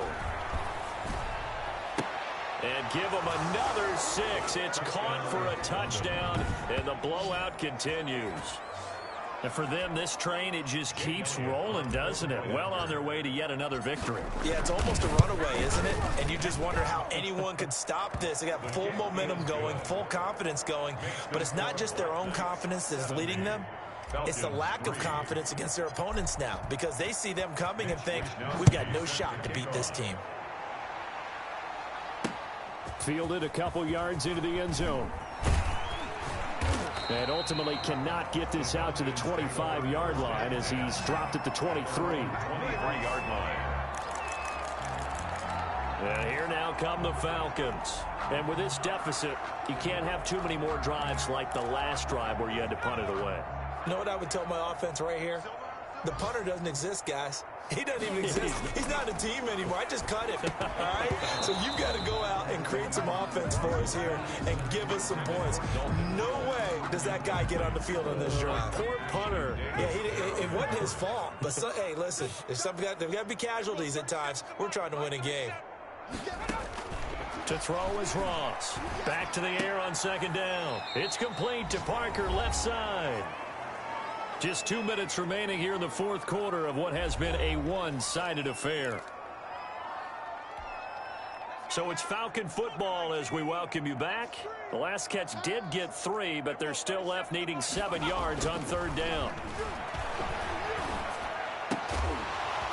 And give him another 6. It's caught for a touchdown, and the blowout continues. And for them, this train, it just keeps rolling, doesn't it? Well on their way to yet another victory. Yeah, it's almost a runaway, isn't it? And you just wonder how anyone could stop this. They got full momentum going, full confidence going. But it's not just their own confidence that is leading them. It's the lack of confidence against their opponents now because they see them coming and think, we've got no shot to beat this team. Fielded a couple yards into the end zone. And ultimately cannot get this out to the 25-yard line as he's dropped at the 23. 23-yard line. And here now come the Falcons. And with this deficit, you can't have too many more drives like the last drive where you had to punt it away. You know what I would tell my offense right here? The punter doesn't exist, guys. He doesn't even exist. He's not a team anymore. I just cut him. All right? So you've got to go out and create some offense for us here and give us some points. No way does that guy get on the field on this drive. Poor punter. Yeah, it wasn't his fault. But, hey, listen, there's got to be casualties at times. We're trying to win a game. To throw is Ross. Back to the air on 2nd down. It's complete to Parker, left side. Just 2 minutes remaining here in the 4th quarter of what has been a one-sided affair. So it's Falcon football as we welcome you back. The last catch did get 3, but they're still left needing 7 yards on 3rd down.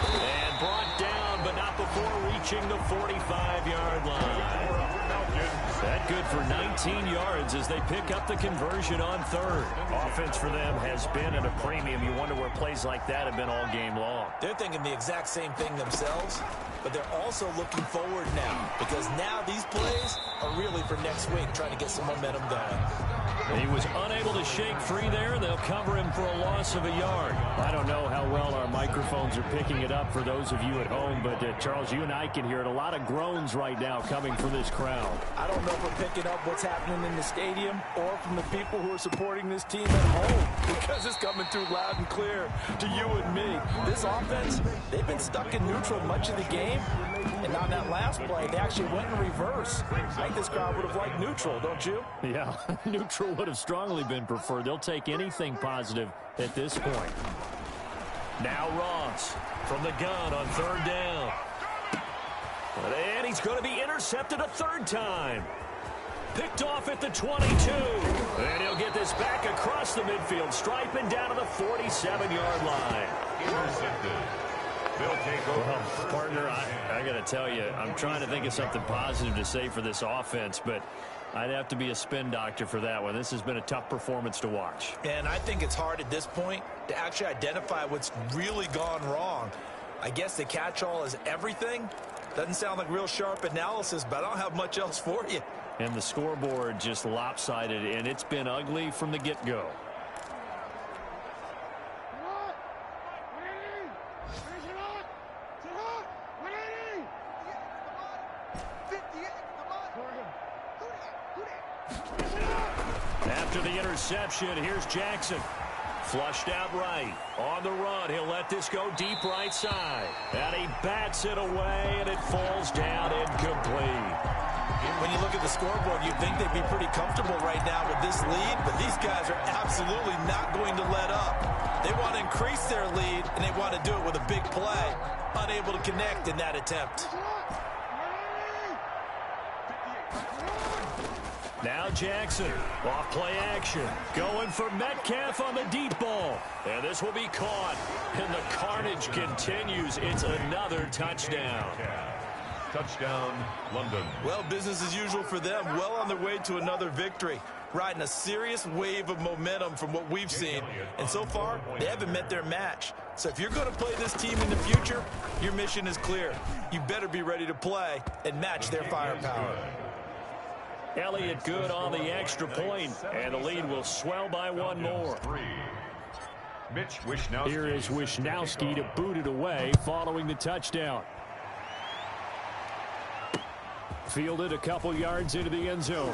And brought down, but not before reaching the 45-yard line. That good for 19 yards as they pick up the conversion on 3rd. Offense for them has been at a premium. You wonder where plays like that have been all game long. They're thinking the exact same thing themselves, but they're also looking forward now because now these plays are really for next week, trying to get some momentum going. He was unable to shake free there. They'll cover him for a loss of a yard. I don't know how well our microphones are picking it up for those of you at home, but Charles, you and I can hear it. A lot of groans right now coming from this crowd. I don't know if we're picking up what's happening in the stadium or from the people who are supporting this team at home because it's coming through loud and clear to you and me. This offense, they've been stuck in neutral much of the game, and on that last play, they actually went in reverse. I think this crowd would have liked neutral, don't you? Yeah, neutral would have strongly been preferred. They'll take anything positive at this point. Now Ross from the gun on third down. And he's going to be intercepted a third time. Picked off at the 22. And he'll get this back across the midfield stripe and down to the 47-yard line. Intercepted. They'll take over. Well, partner, I got to tell you, I'm trying to think of something positive to say for this offense, but I'd have to be a spin doctor for that one. This has been a tough performance to watch. And I think it's hard at this point to actually identify what's really gone wrong. I guess the catch-all is everything. Doesn't sound like real sharp analysis, but I don't have much else for you. And the scoreboard just lopsided, and it's been ugly from the get-go. After the interception, here's Jackson. Flushed out right. On the run, he'll let this go deep right side. And he bats it away, and it falls down incomplete. When you look at the scoreboard, you'd think they'd be pretty comfortable right now with this lead, but these guys are absolutely not going to let up. They want to increase their lead, and they want to do it with a big play. Unable to connect in that attempt. Now Jackson, off play action, going for Metcalf on the deep ball. And this will be caught, and the carnage continues. It's another touchdown. Touchdown, London. Well, business as usual for them. Well on their way to another victory. Riding a serious wave of momentum from what we've seen. And so far, they haven't met their match. So if you're going to play this team in the future, your mission is clear. You better be ready to play and match their firepower. Elliott good on the extra point, and the lead will swell by one more. Mitch Wishnowsky. Here is Wishnowsky to boot it away following the touchdown. Fielded a couple yards into the end zone.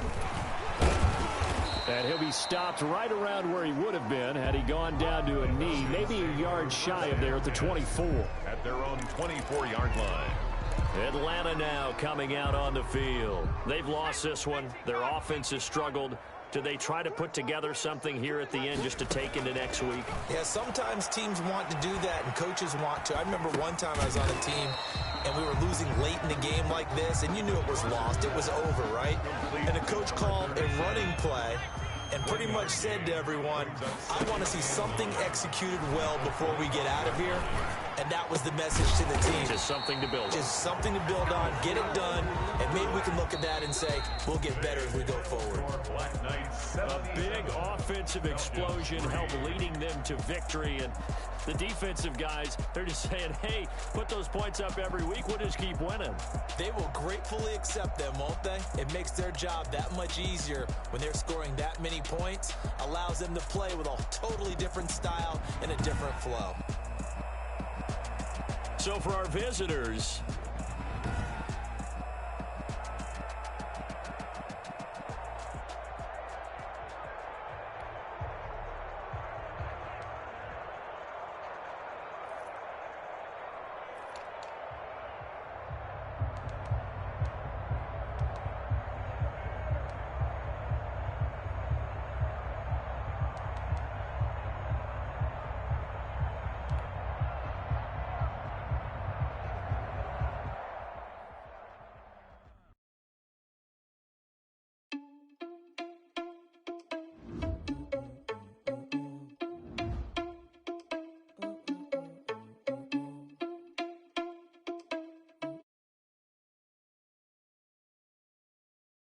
And he'll be stopped right around where he would have been had he gone down to a knee, maybe a yard shy of there at the 24. At their own 24-yard line. Atlanta now coming out on the field. They've lost this one. Their offense has struggled. Do they try to put together something here at the end just to take into next week? Yeah, sometimes teams want to do that and coaches want to. I remember one time I was on a team and we were losing late in the game like this, and you knew it was lost. It was over, right? And the coach called a running play and pretty much said to everyone, I want to see something executed well before we get out of here. And that was the message to the team. Just something to build on. Just something to build on, get it done, and maybe we can look at that and say, we'll get better as we go forward. A big offensive explosion helped leading them to victory, and the defensive guys, they're just saying, hey, put those points up every week, we'll just keep winning. They will gratefully accept them, won't they? It makes their job that much easier when they're scoring that many points, allows them to play with a totally different style and a different flow. So for our visitors,